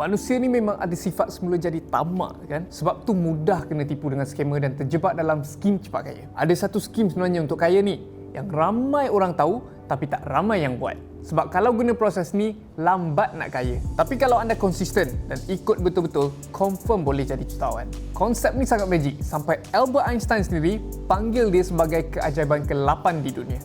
Manusia ni memang ada sifat semula jadi tamak kan? Sebab tu mudah kena tipu dengan skamer dan terjebak dalam skim cepat kaya. Ada satu skim sebenarnya untuk kaya ni yang ramai orang tahu tapi tak ramai yang buat. Sebab kalau guna proses ni, lambat nak kaya. Tapi kalau anda konsisten dan ikut betul-betul, confirm boleh jadi jutawan. Konsep ni sangat magic sampai Albert Einstein sendiri panggil dia sebagai keajaiban ke-8 di dunia.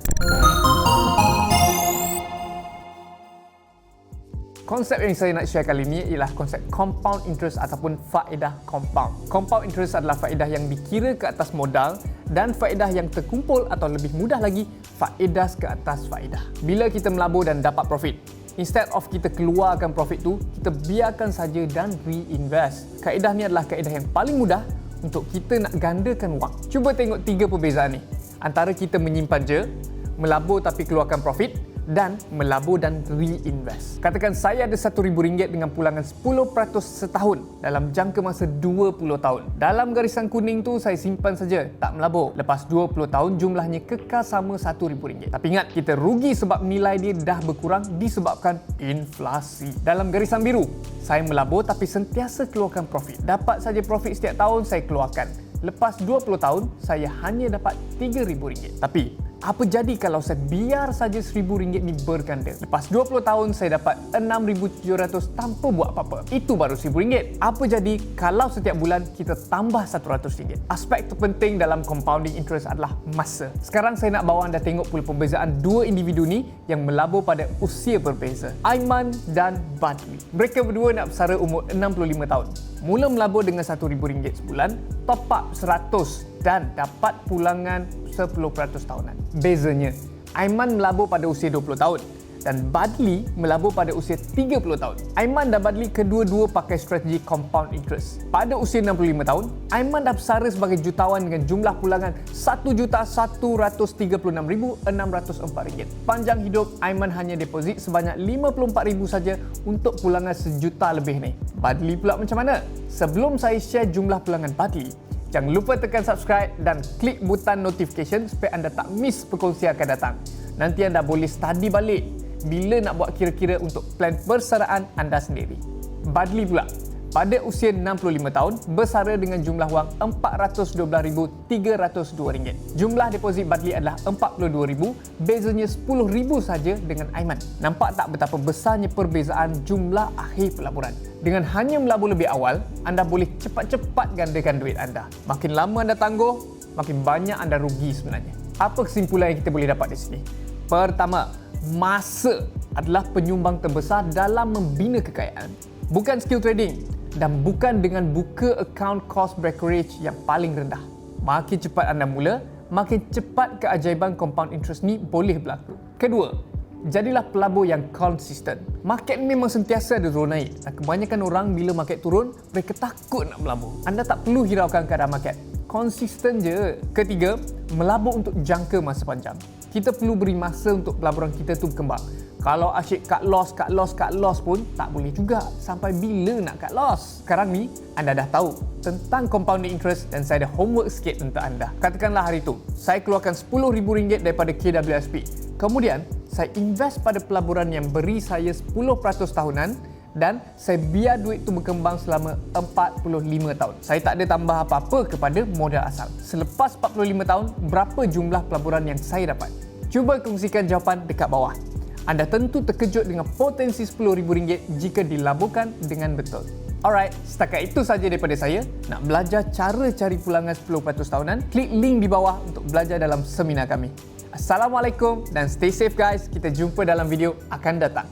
Konsep yang saya nak share kali ini ialah konsep compound interest ataupun faedah compound. Compound interest adalah faedah yang dikira ke atas modal dan faedah yang terkumpul atau lebih mudah lagi, faedah ke atas faedah. Bila kita melabur dan dapat profit, instead of kita keluarkan profit tu, kita biarkan saja dan reinvest. Kaedah ni adalah kaedah yang paling mudah untuk kita nak gandakan wang. Cuba tengok 3 perbezaan ni antara kita menyimpan je, melabur tapi keluarkan profit, dan melabur dan reinvest. Katakan saya ada RM1,000 dengan pulangan 10% setahun dalam jangka masa 20 tahun. Dalam garisan kuning tu saya simpan saja, tak melabur. Lepas 20 tahun jumlahnya kekal sama RM1,000. Tapi ingat, kita rugi sebab nilai dia dah berkurang disebabkan inflasi. Dalam garisan biru, saya melabur tapi sentiasa keluarkan profit. Dapat saja profit setiap tahun saya keluarkan. Lepas 20 tahun, saya hanya dapat RM3,000. Tapi apa jadi kalau saya biar saja RM1,000 ni berganda? Lepas 20 tahun saya dapat RM6,700 tanpa buat apa-apa. Itu baru RM1,000. Apa jadi kalau setiap bulan kita tambah RM100? Aspek terpenting dalam compounding interest adalah masa. Sekarang saya nak bawa anda tengok pula perbezaan dua individu ni yang melabur pada usia berbeza. Aiman dan Badli. Mereka berdua nak bersara umur 65 tahun. Mula melabur dengan RM1,000 sebulan, top up 100 dan dapat pulangan 10% tahunan. Bezanya, Aiman melabur pada usia 20 tahun dan Badli melabur pada usia 30 tahun. Aiman dan Badli kedua-dua pakai strategi compound interest. Pada usia 65 tahun, Aiman dah bersara sebagai jutawan dengan jumlah pulangan RM1,136,604. Panjang hidup, Aiman hanya deposit sebanyak RM54,000 saja untuk pulangan sejuta lebih ni. Badli pula macam mana? Sebelum saya share jumlah pulangan Badli, jangan lupa tekan subscribe dan klik butang notification supaya anda tak miss perkongsian akan datang. Nanti anda boleh study balik bila nak buat kira-kira untuk plan persaraan anda sendiri. Badli pula, pada usia 65 tahun, bersara dengan jumlah wang RM412,302. Jumlah deposit Badli adalah RM42,000, bezanya RM10,000 saja dengan Aiman. Nampak tak betapa besarnya perbezaan jumlah akhir pelaburan? Dengan hanya melabur lebih awal, anda boleh cepat-cepat gandakan duit anda. Makin lama anda tangguh, makin banyak anda rugi sebenarnya. Apa kesimpulan yang kita boleh dapat di sini? Pertama, masa adalah penyumbang terbesar dalam membina kekayaan. Bukan skill trading dan bukan dengan buka account cost brokerage yang paling rendah. Makin cepat anda mula, makin cepat keajaiban compound interest ni boleh berlaku. Kedua, jadilah pelabur yang konsisten. Market memang sentiasa ada turun naik dan kebanyakan orang bila market turun, mereka takut nak melabur. Anda tak perlu hiraukan keadaan market. Konsisten je. Ketiga, melabur untuk jangka masa panjang. Kita perlu beri masa untuk pelaburan kita tu berkembang. Kalau asyik cut loss pun tak boleh juga. Sampai bila nak cut loss? Sekarang ni, anda dah tahu tentang compounding interest dan saya ada homework sikit untuk anda. Katakanlah hari tu, saya keluarkan RM10,000 daripada KWSP. Kemudian, saya invest pada pelaburan yang beri saya 10% tahunan dan saya biar duit tu berkembang selama 45 tahun. Saya tak ada tambah apa-apa kepada modal asal. Selepas 45 tahun, berapa jumlah pelaburan yang saya dapat? Cuba kongsikan jawapan dekat bawah. Anda tentu terkejut dengan potensi RM10,000 jika dilaburkan dengan betul. Alright, setakat itu saja daripada saya. Nak belajar cara cari pulangan 10% tahunan? Klik link di bawah untuk belajar dalam seminar kami. Assalamualaikum dan stay safe guys. Kita jumpa dalam video akan datang.